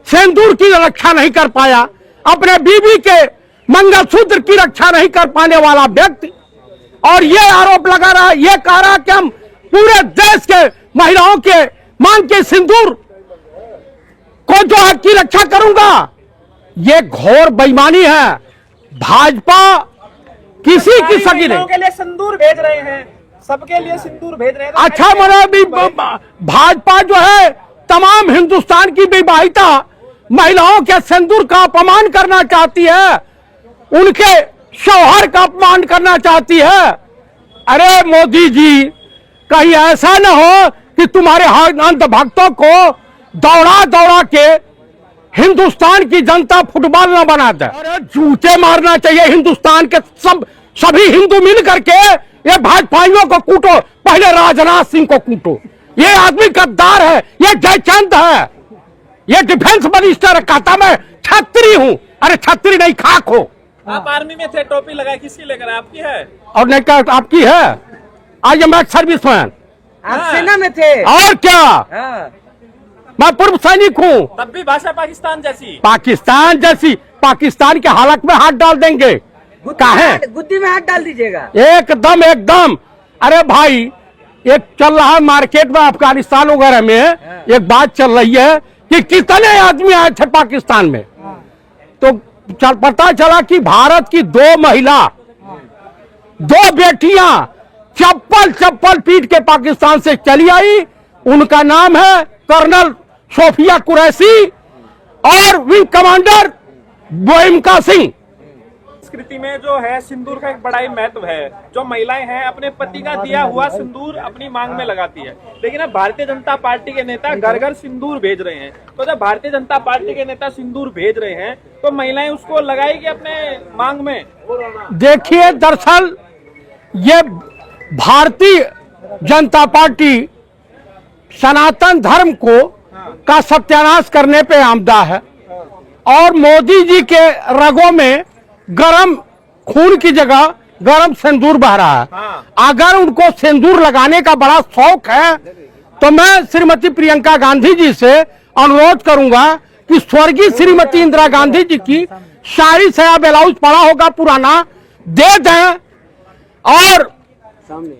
सिंदूर की रक्षा नहीं कर पाया, अपने बीवी के मंगलसूत्र की रक्षा नहीं कर पाने वाला व्यक्ति, और ये आरोप लगा रहा, ये कह रहा कि हम पूरे देश के महिलाओं के मांग के सिंदूर को जो है की रक्षा करूंगा। ये घोर बेईमानी है। भाजपा किसी की सगी नहीं के लिए सिंदूर भेज रहे हैं, सबके लिए सिंदूर भेज रहे हैं। तो अच्छा मतलब भी भाजपा जो है तमाम हिंदुस्तान की विवाहिता महिलाओं के सिंदूर का अपमान करना चाहती है, उनके शौहर का अपमान करना चाहती है। अरे मोदी जी, कहीं ऐसा न हो कि तुम्हारे अंध भक्तों को दौड़ा दौड़ा के हिंदुस्तान की जनता फुटबॉल न बना दे। अरे जूते मारना चाहिए हिंदुस्तान के सभी हिंदू मिल करके ये भाजपाइयों को कूटो, पहले राजनाथ सिंह को कूटो। ये आदमी गद्दार है, ये जयचंद है, ये डिफेंस मिनिस्टर कहता मैं छत्री हूं। अरे छत्री नहीं, खाक हो। आप आर्मी में थे, टोपी लगाई, किसकी लेकर? आपकी है? और नहीं कहा आपकी है? आज मैं सर्विसमैन। आप सेना में थे? और क्या, मैं पूर्व सैनिक हूँ। तब भी भाषा पाकिस्तान जैसी। पाकिस्तान जैसी, पाकिस्तान के हालत में हाथ डाल देंगे। गुद्दी में हाथ डाल दीजिएगा एकदम एकदम। अरे भाई, एक चल रहा है मार्केट में अफगानिस्तान वगैरह में, एक बात चल रही है कि कितने आदमी आए थे पाकिस्तान में, तो पता चला कि भारत की 2 महिला, 2 बेटियां चप्पल चप्पल पीट के पाकिस्तान से चली आई। उनका नाम है कर्नल सोफिया कुरैशी और विंग कमांडर बोइमका सिंह। संस्कृति में जो है सिंदूर का एक बड़ा ही महत्व है। जो महिलाएं हैं अपने पति का दिया हुआ सिंदूर अपनी मांग में लगाती है, लेकिन अब भारतीय जनता पार्टी के नेता घर घर सिंदूर भेज रहे हैं। तो जब भारतीय जनता पार्टी के नेता सिंदूर भेज रहे हैं तो महिलाएं उसको लगाएगी अपने मांग में। देखिए, दरअसल ये भारतीय जनता पार्टी सनातन धर्म को का सत्यानाश करने पे आमदा है, और मोदी जी के रगों में गरम खून की जगह गरम सिंदूर बह रहा है। अगर उनको सिंदूर लगाने का बड़ा शौक है तो मैं श्रीमती प्रियंका गांधी जी से अनुरोध करूंगा कि स्वर्गीय श्रीमती इंदिरा गांधी जी की साड़ी साया ब्लाउज पड़ा होगा पुराना, दे दें। और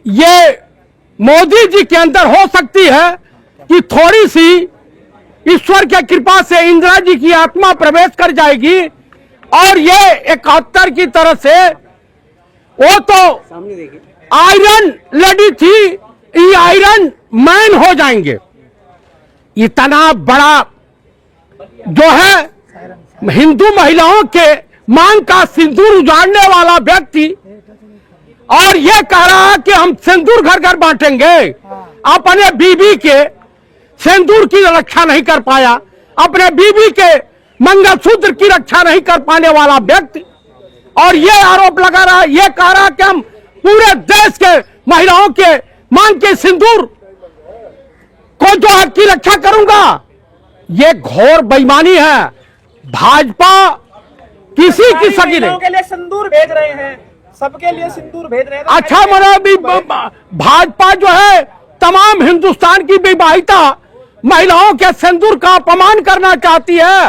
ये मोदी जी के अंदर हो सकती है कि थोड़ी सी ईश्वर की कृपा से इंदिरा जी की आत्मा प्रवेश कर जाएगी, और ये 71 की तरह से वो तो आयरन लेडी थी, ये आयरन मैन हो जाएंगे। इतना बड़ा जो है हिंदू महिलाओं के मांग का सिंदूर उजाड़ने वाला व्यक्ति, और ये कह रहा है कि हम सिंदूर घर घर बांटेंगे। अपने बीवी के सिंदूर की रक्षा नहीं कर पाया, अपने बीवी के मंगलसूत्र की रक्षा नहीं कर पाने वाला व्यक्ति, और ये आरोप लगा रहा, ये कह रहा कि हम पूरे देश के महिलाओं के मांग के सिंदूर को जो है की रक्षा करूंगा। ये घोर बेईमानी है। भाजपा किसी की सगी नहीं। के लिए सिंदूर भेज रहे हैं, सबके लिए सिंदूर भेज रहे हैं। तो अच्छा मतलब भी भाजपा जो है तमाम हिंदुस्तान की विवाहिता महिलाओं के सिंदूर का अपमान करना चाहती है,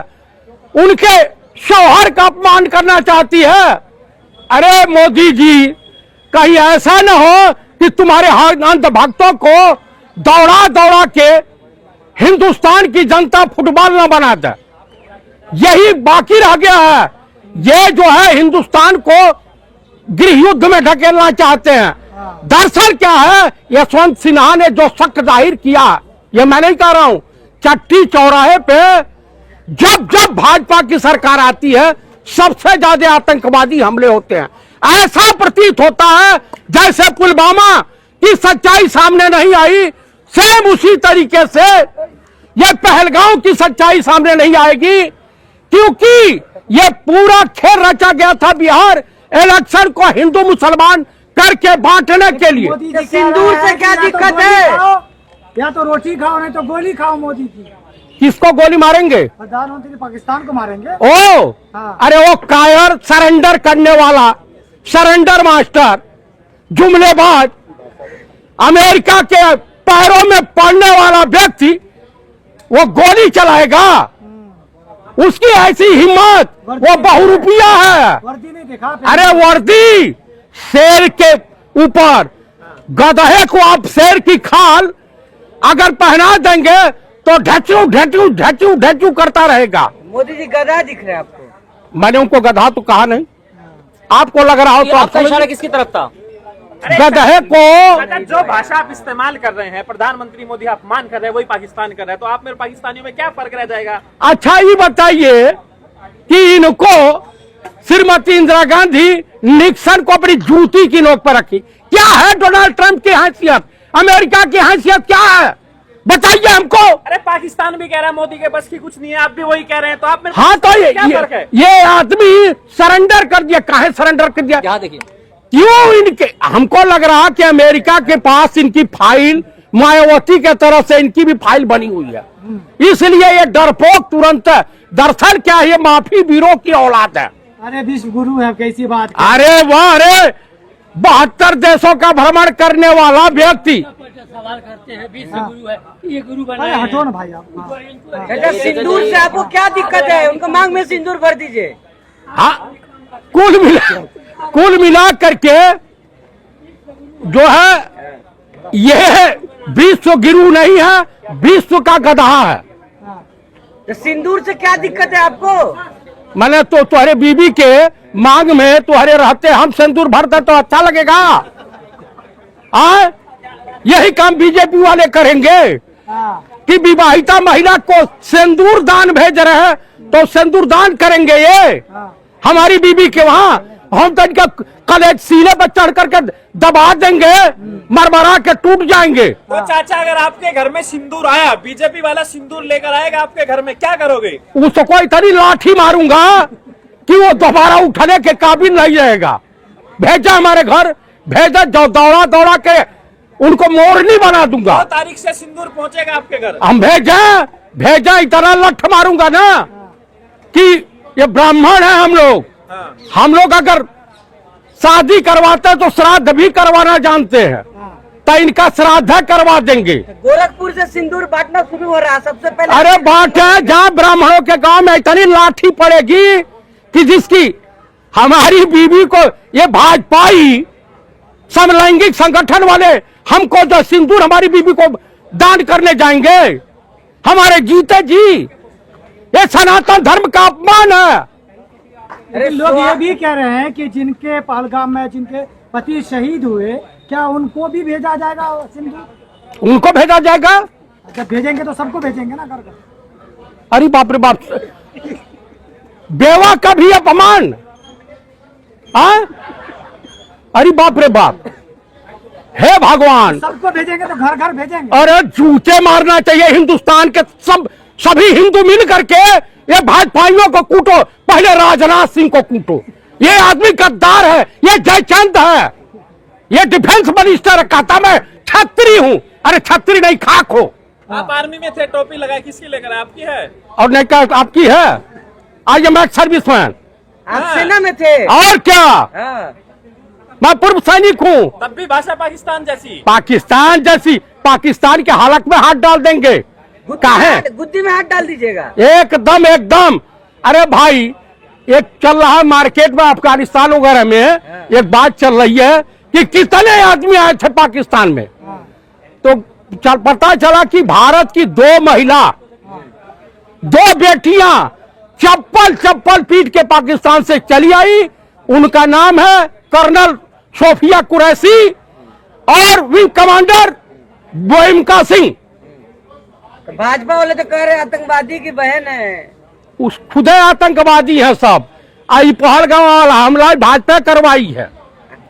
उनके शौहर का अपमान करना चाहती है। अरे मोदी जी, कहीं ऐसा न हो कि तुम्हारे अंध भक्तों को दौड़ा दौड़ा के हिंदुस्तान की जनता फुटबॉल न बना दे। यही बाकी रह गया है। ये जो है हिंदुस्तान को गृह युद्ध में ढकेलना चाहते हैं। दरअसल क्या है, यशवंत सिन्हा ने जो शक जाहिर किया, ये मैं नहीं कह रहा हूं, चट्टी चौराहे पे जब जब भाजपा की सरकार आती है सबसे ज्यादा आतंकवादी हमले होते हैं। ऐसा प्रतीत होता है जैसे पुलवामा की सच्चाई सामने नहीं आई, सेम उसी तरीके से ये पहलगांव की सच्चाई सामने नहीं आएगी, क्योंकि ये पूरा खेल रचा गया था बिहार इलेक्शन को हिंदू मुसलमान करके बांटने के लिए। सिंदूर से क्या दिक्कत है? या तो रोटी खाओ नहीं तो गोली खाओ मोदी की। किसको गोली मारेंगे? प्रधानमंत्री पाकिस्तान को मारेंगे। ओ हाँ। अरे वो कायर सरेंडर करने वाला, सरेंडर मास्टर, जुमलेबाज, अमेरिका के पैरों में पड़ने वाला व्यक्ति वो गोली चलाएगा? उसकी ऐसी हिम्मत, वो बहुरूपिया है। वर्दी नहीं दिखा। अरे वर्दी, शेर के ऊपर गधे को आप शेर की खाल अगर पहना देंगे तो ढचू ढचू ढचू ढचू करता रहेगा। मोदी जी गधा दिख रहे हैं आपको। मैंने उनको गधा तो कहा नहीं, आपको लग रहा हो तो आप इशारा किसकी तरफ था? गधे को। चाचा, जो भाषा आप इस्तेमाल कर रहे हैं, प्रधानमंत्री मोदी अपमान कर रहे हैं, वही पाकिस्तान कर रहे हैं, तो आप मेरे पाकिस्तानियों में क्या फर्क रह जाएगा? अच्छा ये बताइए कि इनको श्रीमती इंदिरा गांधी निक्सन को अपनी जूती की नोक पर रखी, क्या है डोनाल्ड ट्रंप की हैसियत, अमेरिका की हैसियत क्या है, बताइए हमको। अरे पाकिस्तान भी कह रहा है मोदी के बस की कुछ नहीं है, आप भी वही कह रहे हैं, तो आप मेरे हाँ तो क्या फर्क है? ये आदमी सरेंडर कर दिया, काहे सरेंडर कर दिया? यहाँ देखिए, क्यों इनके, हमको लग रहा कि अमेरिका के पास इनकी फाइल मायावती के तरफ से इनकी भी फाइल बनी हुई है, इसलिए ये डरपोक तुरंत है। दरअसल क्या है, ये माफी वीरों की औलाद है। अरे विश्व गुरु है, कैसी बात। अरे वाह, अरे 72 देशों का भ्रमण करने वाला व्यक्ति। सवाल करते हैं विश्व गुरु है, ये गुरु अरे बनाए हटो ना भाई आप। चाचा सिंदूर से आपको क्या दिक्कत है? उनको मांग में सिंदूर भर दीजिए। हाँ, कुल मिला करके जो है ये विश्व गुरु नहीं है, विश्व का गधा है। तो सिंदूर से क्या दिक्कत है आपको? मैंने तो तुम्हारे बीबी के मांग में तुम्हारे रहते हम सिंदूर भरते तो अच्छा लगेगा? यही काम बीजेपी वाले करेंगे कि विवाहिता महिला को सिंदूर दान भेज रहे हैं तो सिंदूर दान करेंगे ये हमारी बीबी के वहां, हम तो इनका कल सीने पर चढ़ करके दबा देंगे, मरमरा के टूट जाएंगे। तो चाचा अगर आपके घर में सिंदूर आया, बीजेपी वाला सिंदूर लेकर आएगा आपके घर में, क्या करोगे? उसको इतनी लाठी मारूंगा कि वो दोबारा उठने के काबिल नहीं रहेगा। भेजा हमारे घर, भेजा, दौड़ा दौड़ा के उनको मोरनी बना दूंगा। 2 तारीख से सिंदूर पहुंचेगा आपके घर। हम भेजा इतना लठ मारूंगा ना कि ये ब्राह्मण है हम लोग। हाँ। हम लोग अगर शादी करवाते तो श्राद्ध भी करवाना जानते हैं, तो इनका श्राद्ध करवा देंगे। गोरखपुर से सिंदूर बांटना शुरू हो रहा है सबसे पहले। अरे बांटे, जहाँ ब्राह्मणों के गांव में इतनी लाठी पड़ेगी कि जिसकी हमारी बीवी को ये भाजपाई समलैंगिक संगठन वाले हमको जो सिंदूर हमारी बीवी को दान करने जाएंगे, हमारे जीते जी, ये सनातन धर्म का अपमान है। अरे लोग ये भी कह रहे हैं कि जिनके पहलगाम में जिनके पति शहीद हुए, क्या उनको भी भेजा जाएगा सिंदूर? उनको भेजा जाएगा? अच्छा भेजेंगे तो सबको भेजेंगे ना घर घर। अरे बाप रे बाप, बेवा का भी अपमान। अरे बाप रे बाप, हे भगवान, सबको भेजेंगे तो घर घर भेजेंगे। अरे जूते मारना चाहिए हिंदुस्तान के सभी हिंदू मिल करके ये भाजपाइयों को कूटो, पहले राजनाथ सिंह को कूटो। ये आदमी गद्दार है, ये जयचंद है, ये डिफेंस मिनिस्टर है, कहता मैं छत्री हूं। अरे छत्री नहीं, खाक हो। आप आर्मी में थे, टोपी लगाई, किसकी लेकर आए? आपकी है? और नहीं क्या आपकी है? I am ex serviceman. आप सेना में थे? और क्या, हाँ। मैं पूर्व सैनिक हूँ। तब भी भाषा पाकिस्तान जैसी। पाकिस्तान जैसी, पाकिस्तान के हालत में हाथ डाल देंगे। काहे? गुद्दी में हाथ डाल दीजिएगा। एकदम एकदम। अरे भाई, एक चल रहा है मार्केट में अफगानिस्तान वगैरह में, एक बात चल रही है कि कितने आदमी आए थे पाकिस्तान में, तो पता चला कि भारत की 2 महिला, 2 बेटियां चप्पल पीट के पाकिस्तान से चली आई। उनका नाम है कर्नल सोफिया कुरैशी और विंग कमांडर बोइमका सिंह। तो भाजपा वाले तो कह रहे आतंकवादी की बहन है। उस खुदे आतंकवादी है सब। आई पहलगाम वाला हमला भाजपा करवाई है,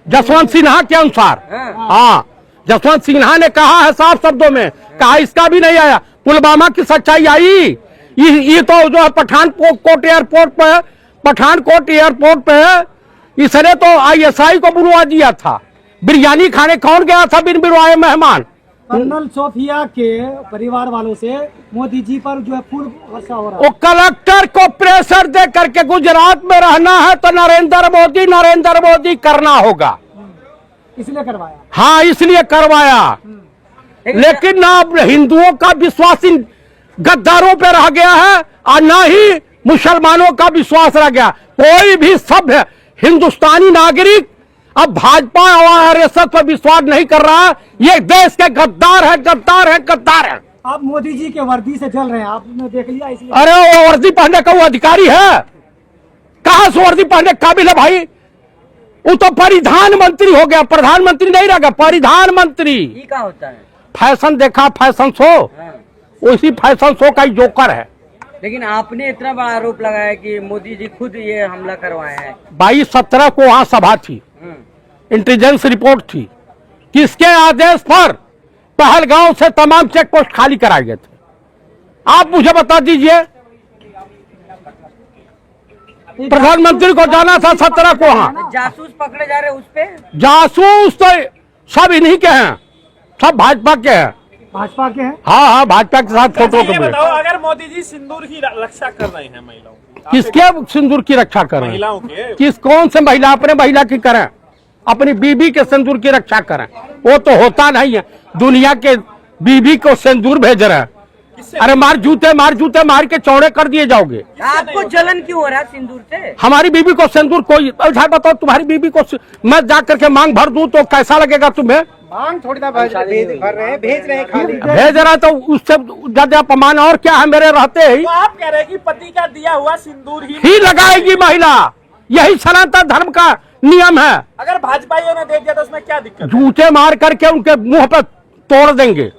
जसवंत सिन्हा के अनुसार। हाँ, जसवंत सिन्हा ने कहा है साफ शब्दों में, कहा इसका भी नहीं आया। पुलवामा की सच्चाई आई। ये तो जो है पठानकोट एयरपोर्ट पे इसने तो ISI को बुलवा दिया था। बिरयानी खाने कौन गया था बिन बुलवाए मेहमान? कर्नल सोफिया के परिवार वालों से मोदी जी पर जो है फूल वर्षा हो रहा है। वो कलेक्टर को प्रेशर दे करके गुजरात में रहना है तो नरेंद्र मोदी करना होगा, इसलिए करवाया। हाँ इसलिए करवाया। लेकिन ना हिंदुओं का विश्वास इन गद्दारों पे रह गया है और ना ही मुसलमानों का विश्वास रह गया। कोई भी सभ्य हिंदुस्तानी नागरिक अब भाजपा और आरएसएस पर विश्वास नहीं कर रहा। ये देश के गद्दार है, गद्दार है, गद्दार है। आप मोदी जी के वर्दी से जल रहे हैं, आपने देख लिया इसलिए। अरे वो वर्दी पहनने का वो अधिकारी है? कहां से वर्दी पहनने के काबिल है भाई? वो तो परिधान मंत्री हो गया, प्रधानमंत्री नहीं रह गया, परिधान मंत्री। ये क्या होता है? फैशन देखा, फैशन शो, हाँ। उसी फैशन शो का ही जोकर है। लेकिन आपने इतना बड़ा आरोप लगाया कि मोदी जी खुद ये हमला करवाए हैं। 22-17 को वहां सभा थी, इंटेलिजेंस रिपोर्ट थी, किसके आदेश पर पहलगांव से तमाम चेक पोस्ट खाली कराए गए थे? आप मुझे बता दीजिए। प्रधानमंत्री को जाना था 17 को वहां। जासूस पकड़े जा रहे उस पे? जासूस तो सब इन्हीं के हैं, सब भाजपा के हैं। भाजपा के हैं। हाँ, भाजपा के साथ फोटो ये के बताओ, अगर मोदी जी सिंदूर की रक्षा कर रहे हैं महिलाओं की, किसके सिंदूर की रक्षा कर रहे हैं? महिलाओं के, किस कौन से महिला? अपने महिला की करें, अपनी बीबी के सिंदूर की रक्षा करें। वो तो होता नहीं है, दुनिया के बीबी को सिंदूर भेज रहे हैं। अरे मार जूते मार के चौड़े कर दिए जाओगे। आपको जलन क्यों हो रहा है सिंदूर से? हमारी बीबी को सिंदूर कोई अच्छा बताओ, तुम्हारी बीबी को मैं जा करके मांग भर दूं तो कैसा लगेगा तुम्हें? मांग थोड़ी ना भर रहे हैं, भेज रहे हैं खाली। भेज रहा तो उससे ज्यादा अपमान और क्या है? मेरे रहते ही तो आप कह रहे हैं कि पति का दिया हुआ सिंदूर ही लगाएगी महिला, यही सनातन धर्म का नियम है। अगर भाजपाइयों ने दे दिया तो उसमें क्या दिक्कत है? जूते मार करके उनके मुंह पे तोड़ देंगे।